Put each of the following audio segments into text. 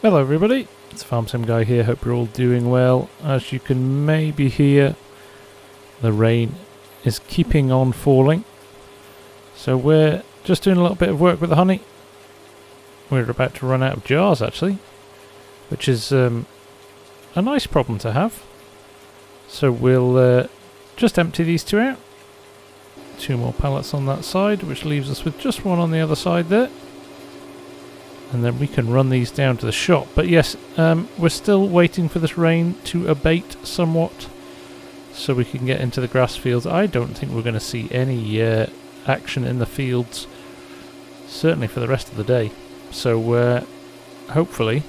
Hello everybody, it's Farm Sim Guy here, hope you're all doing well. As you can maybe hear, the rain is keeping on falling. So we're just doing a little bit of work with the honey. We're about to run out of jars actually, which is a nice problem to have. So we'll just empty these two out. 2 more pallets on that side, which leaves us with just one on the other side there. And then we can run these down to the shop. But yes, we're still waiting for this rain to abate somewhat so we can get into the grass fields. I don't think we're going to see any action in the fields, certainly for the rest of the day. So hopefully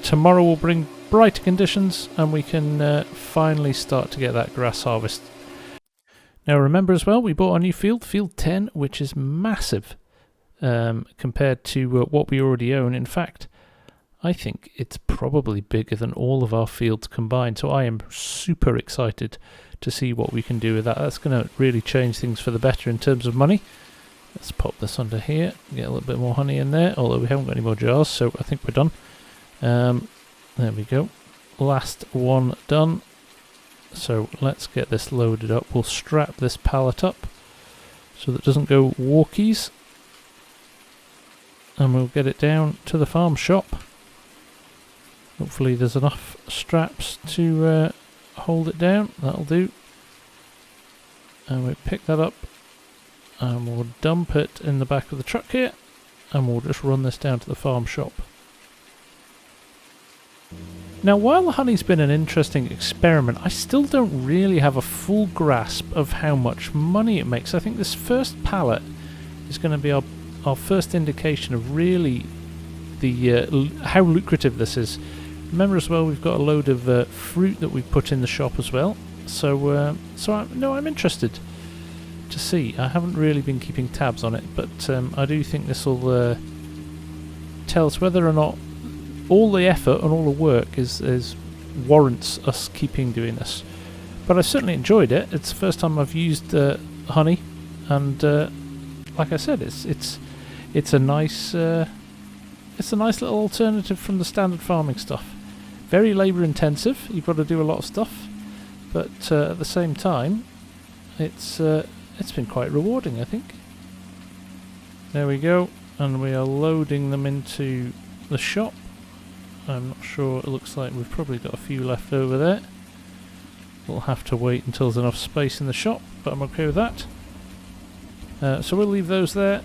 tomorrow will bring brighter conditions and we can finally start to get that grass harvest. Now remember as well, we bought a new field, Field 10, which is massive. Compared to what we already own. In fact, I think it's probably bigger than all of our fields combined, so I am super excited to see what we can do with that. That's going to really change things for the better in terms of money. Let's pop this under here, get a little bit more honey in there, although we haven't got any more jars, so I think we're done. There we go, last one done. So let's get this loaded up. We'll strap this pallet up so that it doesn't go walkies. And we'll get it down to the farm shop. Hopefully there's enough straps to hold it down. That'll do. And we pick that up and we'll dump it in the back of the truck here, and we'll just run this down to the farm shop. Now while the honey's been an interesting experiment, I still don't really have a full grasp of how much money it makes. I think this first pallet is going to be our first indication of really the how lucrative this is. Remember as well, we've got a load of fruit that we've put in the shop as well. So I'm interested to see. I haven't really been keeping tabs on it, but I do think this will tell us whether or not all the effort and all the work is warrants us keeping doing this. But I've certainly enjoyed it. It's the first time I've used honey, and like I said, it's a nice little alternative from the standard farming stuff. Very labour intensive, you've got to do a lot of stuff, but at the same time it's been quite rewarding, I think. There we go, and we are loading them into the shop. I'm not sure, it looks like we've probably got a few left over there. We'll have to wait until there's enough space in the shop, but I'm okay with that. So we'll leave those there.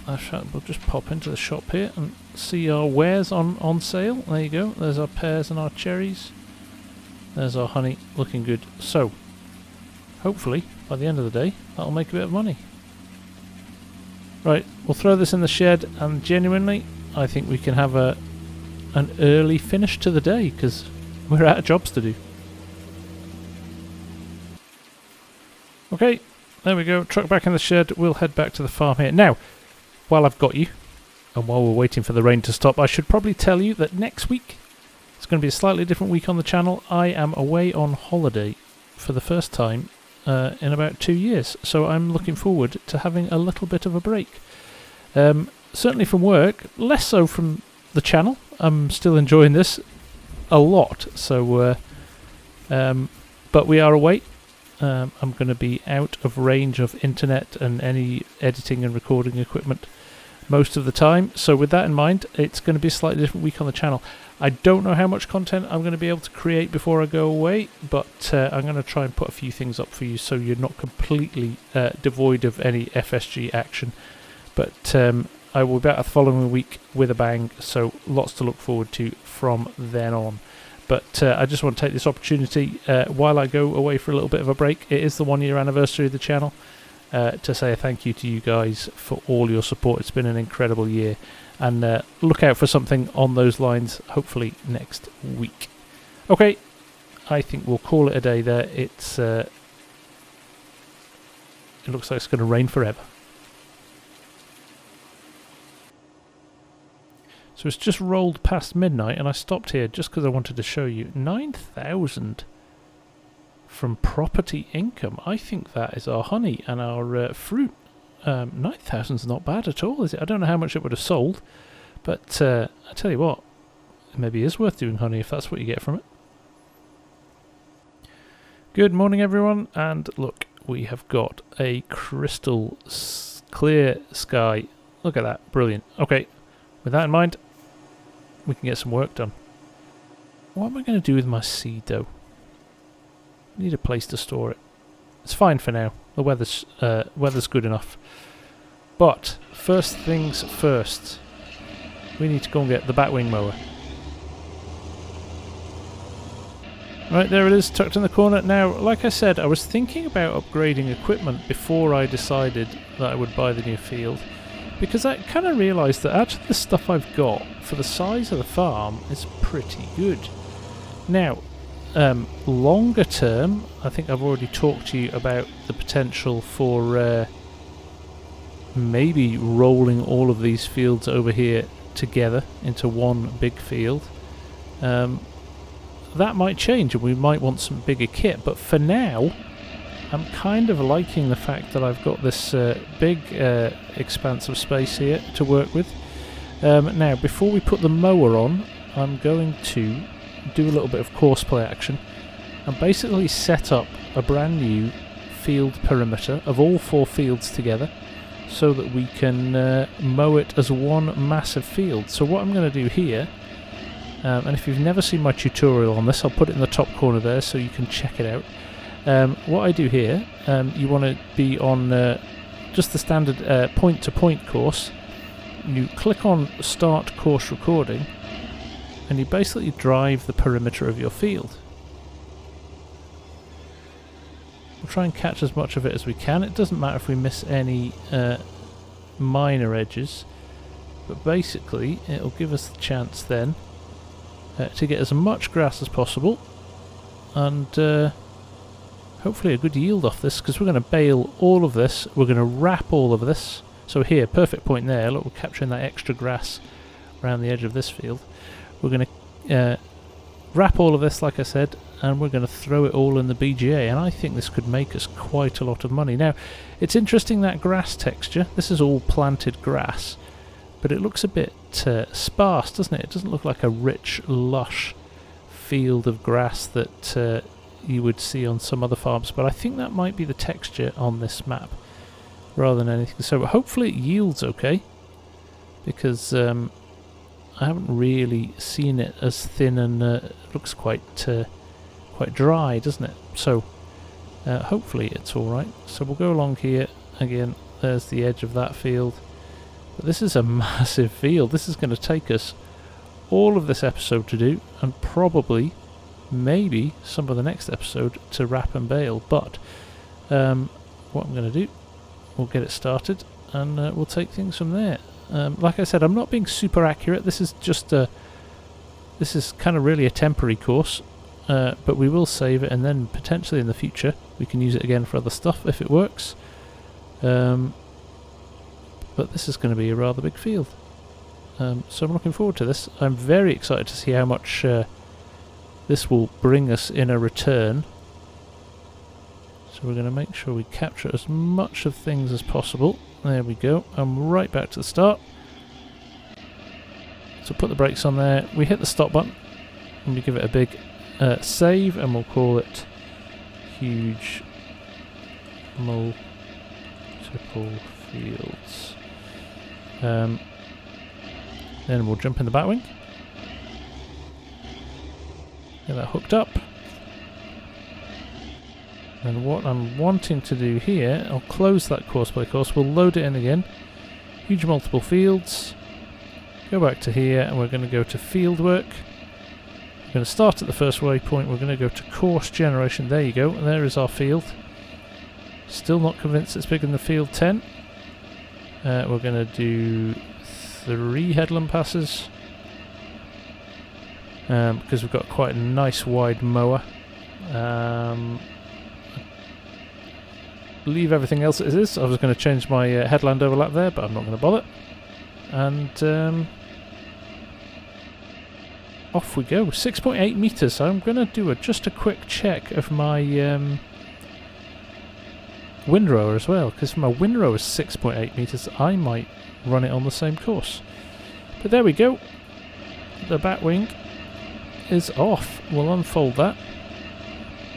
We'll just pop into the shop here and see our wares on sale. There you go, there's our pears and our cherries. There's our honey, looking good. So, hopefully, by the end of the day, that'll make a bit of money. Right, we'll throw this in the shed, and genuinely, I think we can have an early finish to the day, because we're out of jobs to do. Okay, there we go, truck back in the shed, we'll head back to the farm here. Now, while I've got you, and while we're waiting for the rain to stop, I should probably tell you that next week, it's going to be a slightly different week on the channel. I am away on holiday for the first time in about 2 years, so I'm looking forward to having a little bit of a break. Certainly from work, less so from the channel. I'm still enjoying this a lot, so but we are away. I'm going to be out of range of internet and any editing and recording equipment most of the time, so with that in mind, it's going to be a slightly different week on the channel. I don't know how much content I'm going to be able to create before I go away, but I'm going to try and put a few things up for you so you're not completely devoid of any FSG action. But I will be back the following week with a bang, so lots to look forward to from then on. But I just want to take this opportunity while I go away for a little bit of a break. It is the 1 year anniversary of the channel, to say a thank you to you guys for all your support. It's been an incredible year, and look out for something on those lines hopefully next week. Okay, I think we'll call it a day there. It looks like it's going to rain forever. So it's just rolled past midnight, and I stopped here just because I wanted to show you 9,000 from property income. I think that is our honey and our fruit. 9,000 is not bad at all, is it? I don't know how much it would have sold, But I tell you what, it maybe is worth doing honey if that's what you get from it. Good morning everyone, and look, we have got a crystal clear sky. Look at that, brilliant. Okay, with that in mind, we can get some work done. What am I going to do with my seed though? I need a place to store it. It's fine for now, the weather's good enough. But first things first, we need to go and get the batwing mower. Right, there it is, tucked in the corner. Now, like I said, I was thinking about upgrading equipment before I decided that I would buy the new field, because I kind of realised that actually the stuff I've got for the size of the farm is pretty good. Now, longer term, I think I've already talked to you about the potential for maybe rolling all of these fields over here together into one big field. That might change and we might want some bigger kit, but for now I'm kind of liking the fact that I've got this big expanse of space here to work with. Now before we put the mower on, I'm going to do a little bit of Courseplay action and basically set up a brand new field perimeter of all 4 fields together so that we can mow it as one massive field. So what I'm going to do here, and if you've never seen my tutorial on this, I'll put it in the top corner there so you can check it out. What I do here, you want to be on just the standard point-to-point course. You click on Start Course Recording and you basically drive the perimeter of your field. We'll try and catch as much of it as we can. It doesn't matter if we miss any minor edges, but basically it'll give us the chance then to get as much grass as possible and hopefully a good yield off this, because we're going to bale all of this, we're going to wrap all of this. So here, perfect point there, look, we're capturing that extra grass around the edge of this field. We're going to wrap all of this, like I said, and we're going to throw it all in the BGA, and I think this could make us quite a lot of money. Now, it's interesting, that grass texture. This is all planted grass, but it looks a bit sparse, doesn't it? It doesn't look like a rich, lush field of grass that you would see on some other farms, but I think that might be the texture on this map rather than anything. So hopefully it yields okay, because I haven't really seen it as thin, and it looks quite dry, doesn't it? So hopefully it's alright. So we'll go along here again. There's the edge of that field. But this is a massive field. This is going to take us all of this episode to do, and probably maybe some of the next episode to wrap and bale. But what I'm going to do, we'll get it started and we'll take things from there. Like I said, I'm not being super accurate. This is just this is kind of really a temporary course, but we will save it, and then potentially in the future we can use it again for other stuff if it works. But this is going to be a rather big field, so I'm looking forward to this. I'm very excited to see how much this will bring us in a return. So we're going to make sure we capture as much of things as possible. There we go. I'm right back to the start. So put the brakes on there. We hit the stop button and we give it a big save, and we'll call it Huge Multiple Fields. Then we'll jump in the batwing. Get that hooked up. And what I'm wanting to do here, I'll close that Courseplay course, we'll load it in again. Huge multiple fields. Go back to here, and we're going to go to field work. We're going to start at the first waypoint, we're going to go to course generation. There you go, and there is our field. Still not convinced it's bigger than the field 10. We're going to do 3 headland passes, because we've got quite a nice wide mower. Leave everything else as is. I was going to change my headland overlap there, but I'm not going to bother. And off we go. 6.8 meters. So I'm going to do just a quick check of my windrower as well, because my windrower is 6.8 meters. I might run it on the same course. But there we go. The batwing is off. We'll unfold that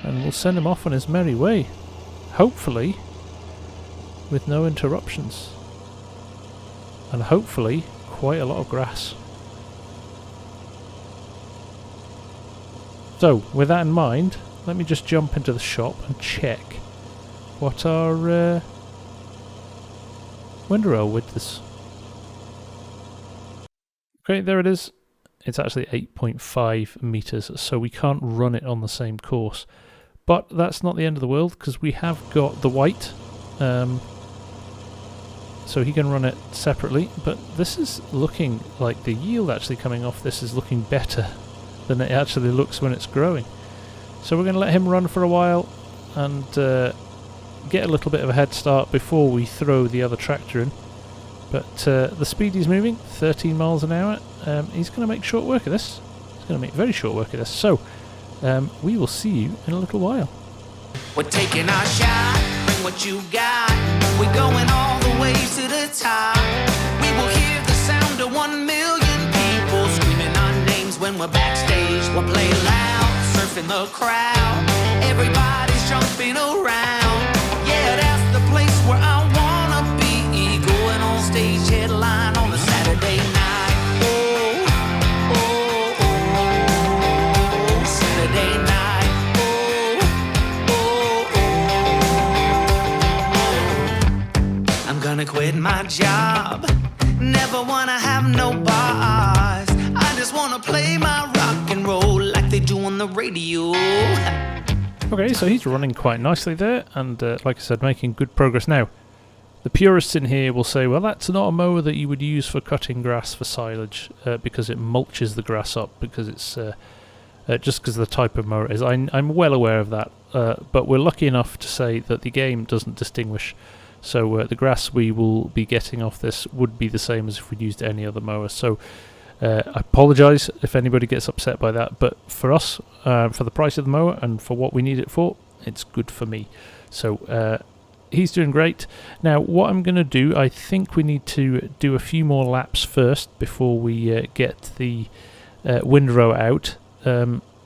and we'll send him off on his merry way. Hopefully with no interruptions. And hopefully quite a lot of grass. So with that in mind, let me just jump into the shop and check what our windrow width is. Okay, there it is. It's actually 8.5 meters, so we can't run it on the same course. But that's not the end of the world, because we have got the white, so he can run it separately. But this is looking like the yield actually coming off this is looking better than it actually looks when it's growing. So we're going to let him run for a while and get a little bit of a head start before we throw the other tractor in. But the speed he's moving, 13 miles an hour, he's going to make short work of this. He's going to make very short work of this. So we will see you in a little while. We're taking our shot, bring what you got. We're going all the way to the top. We will hear the sound of 1 million people screaming our names when we're backstage. We'll play loud, surfing the crowd. Everybody's jumping around. Yeah, that's the place where I wanna be. Going on stage, headline on a Saturday night. Oh, oh, oh, Saturday night. Oh, oh, oh. I'm gonna quit my job. Never wanna have no bars. I just wanna play my rock and roll like they do on the radio. Okay, so he's running quite nicely there, and like I said, making good progress. Now, the purists in here will say, well, that's not a mower that you would use for cutting grass for silage, because it mulches the grass up, because it's just because of the type of mower it is. I'm well aware of that, but we're lucky enough to say that the game doesn't distinguish. So the grass we will be getting off this would be the same as if we'd used any other mower. So I apologise if anybody gets upset by that, but for us, for the price of the mower and for what we need it for, it's good for me. So he's doing great. Now what I'm going to do, I think we need to do a few more laps first before we get the windrow out.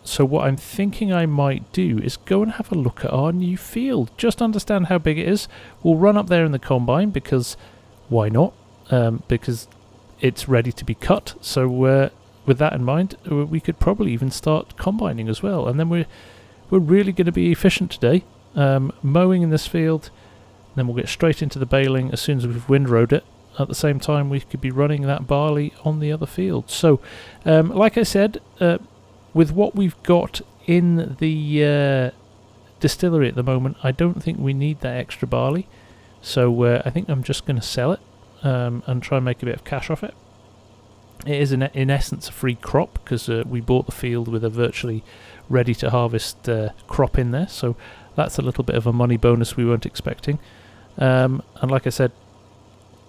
So what I'm thinking I might do is go and have a look at our new field, just understand how big it is. We'll run up there in the combine, because why not? Because it's ready to be cut. So with that in mind, we could probably even start combining as well, and then we're really going to be efficient today, mowing in this field. Then we'll get straight into the baling as soon as we've windrowed it. At the same time, we could be running that barley on the other field. So like I said, with what we've got in the distillery at the moment, I don't think we need that extra barley. So I think I'm just going to sell it and try and make a bit of cash off it. It is in essence a free crop, because we bought the field with a virtually ready to harvest crop in there. So that's a little bit of a money bonus we weren't expecting. And like I said,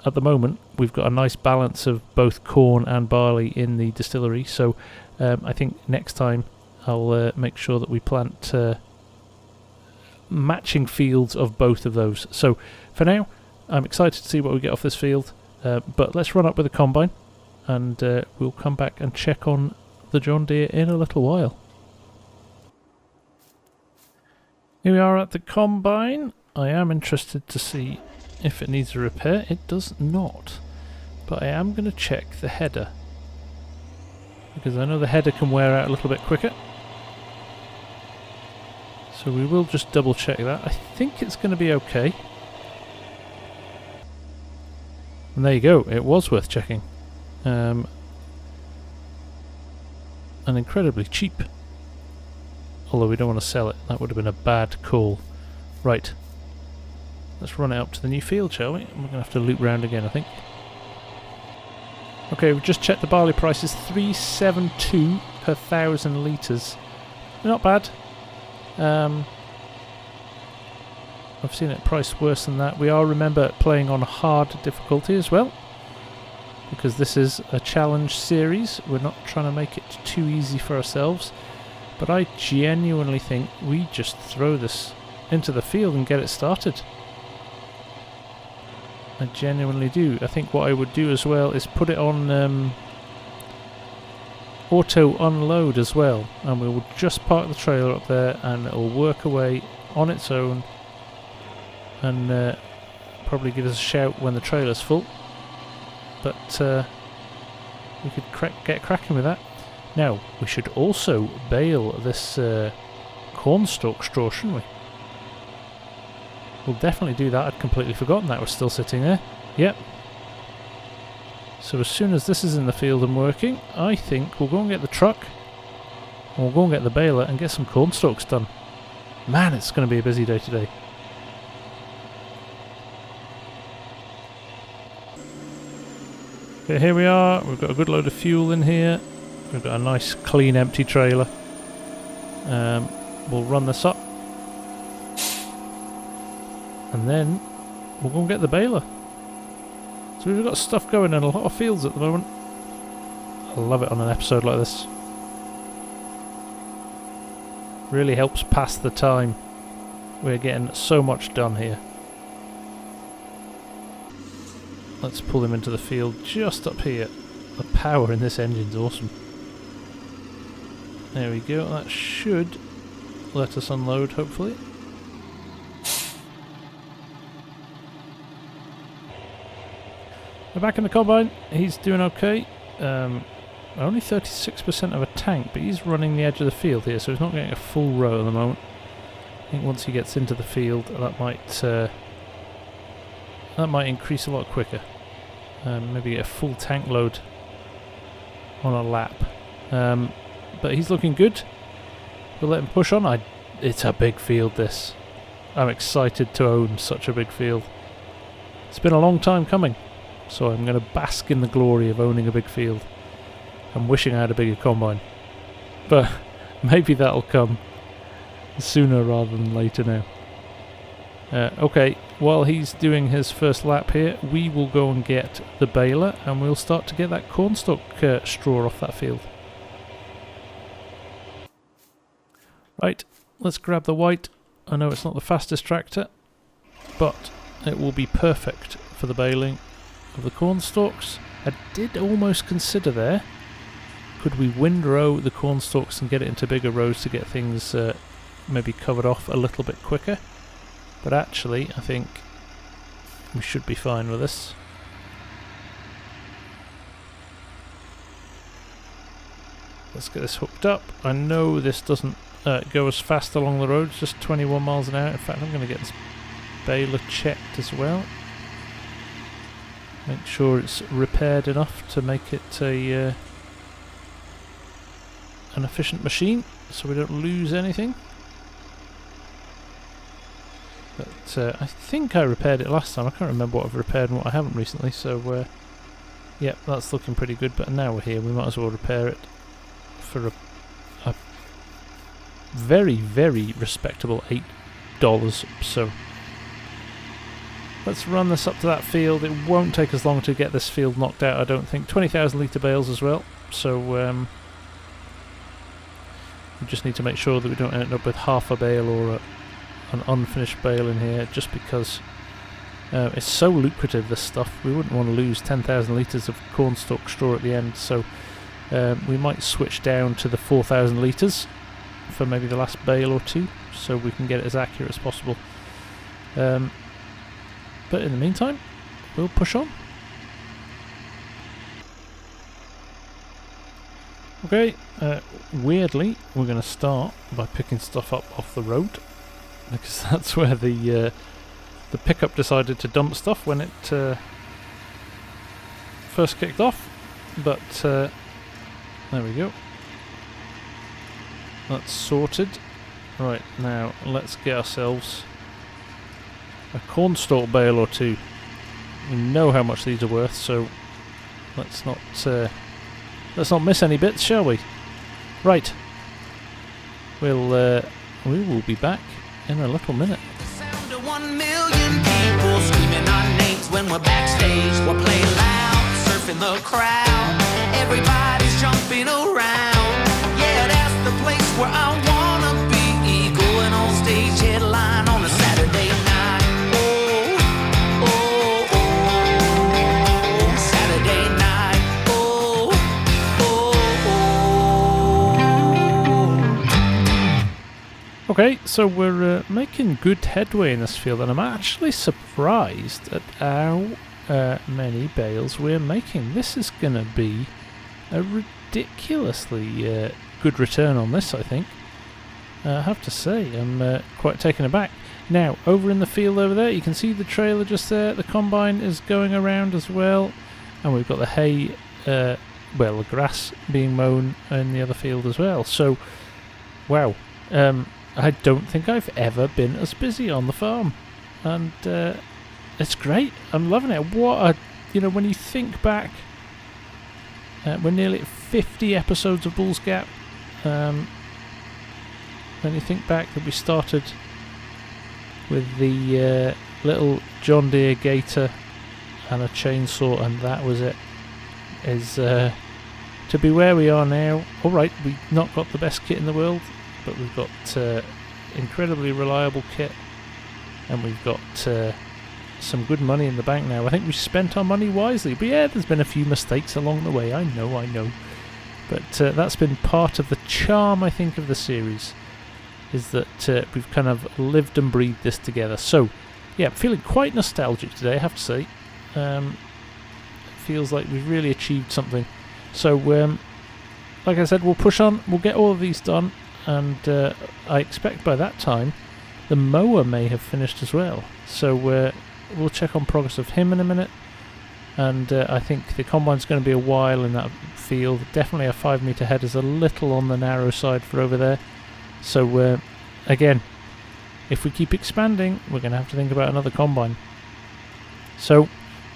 at the moment we've got a nice balance of both corn and barley in the distillery. So I think next time I'll make sure that we plant matching fields of both of those. So for now, I'm excited to see what we get off this field, but let's run up with the combine, and we'll come back and check on the John Deere in a little while. Here we are at the combine. I am interested to see if it needs a repair. It does not, but I am going to check the header, because I know the header can wear out a little bit quicker. So we will just double check that. I think it's going to be okay. And there you go, it was worth checking. And incredibly cheap. Although we don't want to sell it, that would have been a bad call. Right, let's run it up to the new field, shall we? We're going to have to loop round again, I think. Okay, we've just checked the barley price is 372 per 1,000 litres. Not bad. I've seen it priced worse than that. We are, remember, playing on hard difficulty as well, because this is a challenge series. We're not trying to make it too easy for ourselves, but I genuinely think we just throw this into the field and get it started. I genuinely do. I think what I would do as well is put it on auto unload as well, and we will just park the trailer up there and it will work away on its own and probably give us a shout when the trailer's full. But we could get cracking with that. Now, we should also bale this cornstalk straw, shouldn't we? We'll definitely do that. I'd completely forgotten that was still sitting there. Yep. So as soon as this is in the field and working, I think we'll go and get the truck, and we'll go and get the baler and get some cornstalks done. Man, it's going to be a busy day today. Okay, here we are. We've got a good load of fuel in here. We've got a nice, clean, empty trailer. We'll run this up. And then we'll go and get the baler. So we've got stuff going in a lot of fields at the moment. I love it on an episode like this. Really helps pass the time. We're getting so much done here. Let's pull him into the field just up here. The power in this engine's awesome. There we go. That should let us unload, hopefully. We're back in the combine. He's doing okay. Only 36% of a tank, but he's running the edge of the field here, so he's not getting a full row at the moment. I think once he gets into the field, that might increase a lot quicker. Maybe get a full tank load on a lap. But he's looking good. We'll let him push on. It's a big field, this. I'm excited to own such a big field. It's been a long time coming. So I'm going to bask in the glory of owning a big field. I'm wishing I had a bigger combine. But maybe that'll come sooner rather than later now. Okay, while he's doing his first lap here, we will go and get the baler and we'll start to get that cornstalk straw off that field. Right, let's grab the white. I know it's not the fastest tractor, but it will be perfect for the baling of the cornstalks. I did almost consider there, could we windrow the cornstalks and get it into bigger rows to get things maybe covered off a little bit quicker, but actually I think we should be fine with this. Let's get this hooked up. I know this doesn't go as fast along the road, it's just 21 miles an hour. In fact, I'm going to get this baler checked as well. Make sure it's repaired enough to make it an efficient machine, so we don't lose anything. But I think I repaired it last time. I can't remember what I've repaired and what I haven't recently, so yeah, that's looking pretty good. But now we're here, we might as well repair it for a very, very respectable $8. So let's run this up to that field. It won't take us long to get this field knocked out, I don't think. 20,000 litre bales as well, so we just need to make sure that we don't end up with half a bale or an unfinished bale in here, just because it's so lucrative, this stuff. We wouldn't want to lose 10,000 litres of cornstalk straw at the end, so we might switch down to the 4,000 litres for maybe the last bale or two, so we can get it as accurate as possible. But in the meantime, we'll push on. Okay, weirdly, we're going to start by picking stuff up off the road, because that's where the pickup decided to dump stuff when it first kicked off. But there we go. That's sorted. Right, now let's get ourselves a cornstalk bale or two. We know how much these are worth, so let's not miss any bits, shall we? Right. We will be back in a little minute. Sound of 1 million people screaming our names when we're backstage. We're playing loud, surfing the crowd. Everybody's jumping around. Yeah, that's the place where I wanna be. Going on stage, headline on a Saturday night. Oh, oh, oh, Saturday night. Oh, oh, oh. Okay, so we're making good headway in this field, and I'm actually surprised at how many bales we're making. This is going to be a ridiculously good return on this, I think. I have to say, I'm quite taken aback. Now, over in the field over there, you can see the trailer just there. The combine is going around as well, and we've got the hay, well, the grass being mown in the other field as well. So, wow. I don't think I've ever been as busy on the farm, and it's great. I'm loving it. What a, you know, when you think back, we're nearly at 50 episodes of Bull's Gap. When you think back that we started with the little John Deere Gator and a chainsaw, and that was it. Is to be where we are now. All right, we've not got the best kit in the world, but we've got incredibly reliable kit, and we've got some good money in the bank now. I think we spent our money wisely, but yeah, there's been a few mistakes along the way, I know, but that's been part of the charm, I think, of the series, is that we've kind of lived and breathed this together. So yeah, I'm feeling quite nostalgic today, I have to say. It feels like we've really achieved something. So like I said, we'll push on, we'll get all of these done, and I expect by that time the mower may have finished as well. So we'll check on progress of him in a minute, and I think the combine's going to be a while in that field. Definitely a 5 meter head is a little on the narrow side for over there. So again, if we keep expanding, we're going to have to think about another combine. So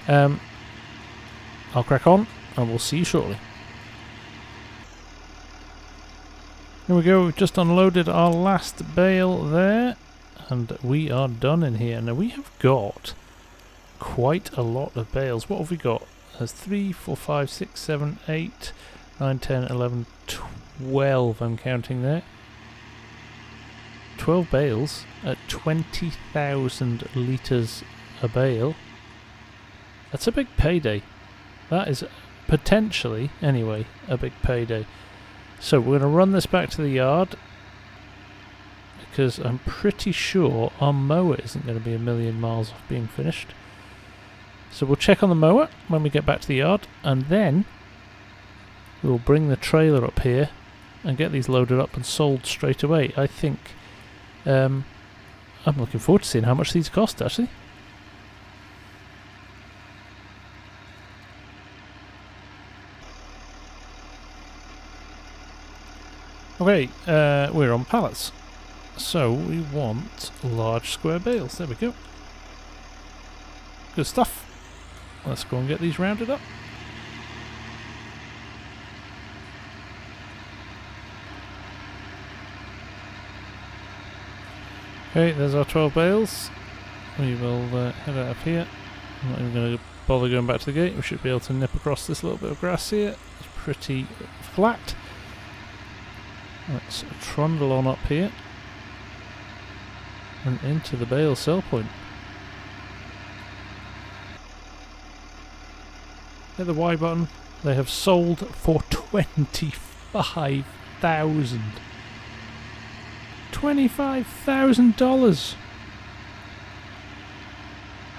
I'll crack on, and we'll see you shortly. Here we go, we've just unloaded our last bale there, and we are done in here. Now we have got quite a lot of bales. What have we got? There's 3, 4, 5, 6, 7, 8, 9, 10, 11, 12 I'm counting there. 12 bales at 20,000 litres a bale. That's a big payday. That is potentially, anyway, a big payday. So we're going to run this back to the yard, because I'm pretty sure our mower isn't going to be a million miles off being finished. So we'll check on the mower when we get back to the yard, and then we'll bring the trailer up here and get these loaded up and sold straight away. I think I'm looking forward to seeing how much these cost, actually. Okay, we're on pallets, so we want large square bales. There we go. Good stuff. Let's go and get these rounded up. Okay, there's our 12 bales. We will head out of here. I'm not even going to bother going back to the gate. We should be able to nip across this little bit of grass here. It's pretty flat. Let's trundle on up here and into the bale sell point. Hit the Y button. They have sold for $25,000. $25,000.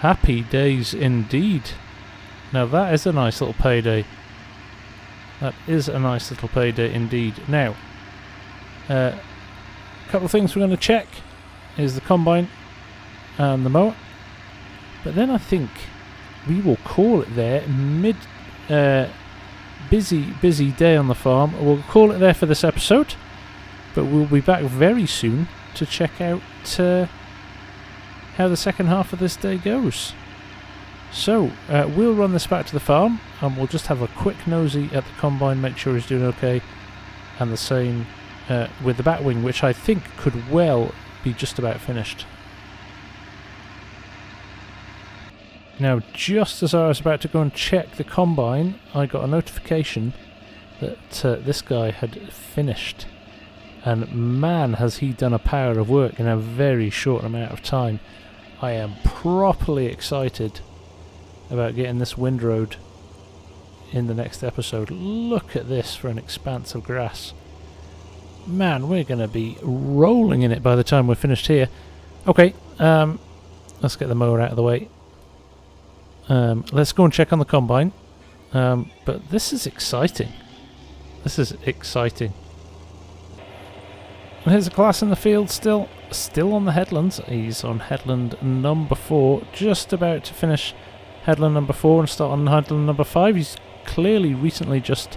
Happy days indeed. Now that is a nice little payday. That is a nice little payday indeed. Now, a couple of things we're going to check is the combine and the mower, but then I think we will call it there. Busy day on the farm. We'll call it there for this episode, but we'll be back very soon to check out how the second half of this day goes. So we'll run this back to the farm, and we'll just have a quick nosy at the combine, make sure he's doing okay, and the same with the batwing, which I think could well be just about finished. Now, just as I was about to go and check the combine, I got a notification that this guy had finished, and man has he done a power of work in a very short amount of time. I am properly excited about getting this windrowed in the next episode. Look at this for an expanse of grass. man, we're going to be rolling in it by the time we're finished here. Okay, let's get the mower out of the way. Let's go and check on the combine. But this is exciting. This is exciting. And here's a class in the field still on the headlands. He's on headland number 4, just about to finish headland number 4 and start on headland number 5. He's clearly recently just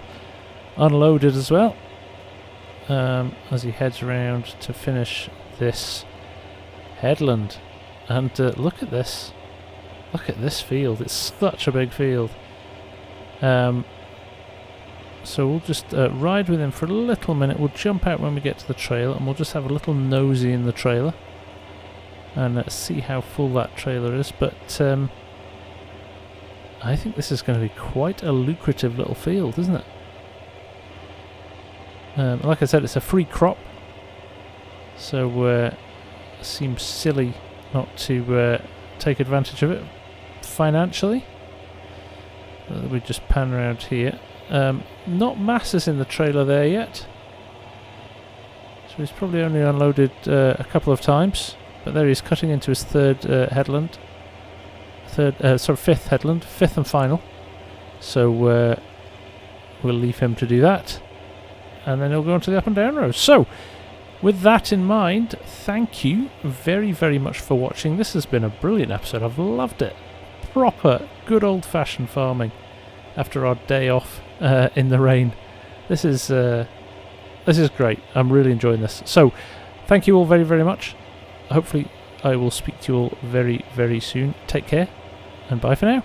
unloaded as well. As he heads around to finish this headland. And look at this. Look at this field. It's such a big field. So we'll just ride with him for a little minute. We'll jump out when we get to the trailer and we'll just have a little nosy in the trailer and see how full that trailer is. But I think this is going to be quite a lucrative little field, isn't it? Like I said, it's a free crop, so it seems silly not to take advantage of it financially. We just pan around here. Not masses in the trailer there yet, so he's probably only unloaded a couple of times, but there he's cutting into his third headland. Fifth headland, fifth and final. So we'll leave him to do that, and then he'll go on to the up and down rows. So with that in mind, thank you very, very much for watching. This has been a brilliant episode. I've loved it. Proper good old-fashioned farming after our day off in the rain. This is great. I'm really enjoying this. So thank you all very, very much. Hopefully I will speak to you all very, very soon. Take care and bye for now.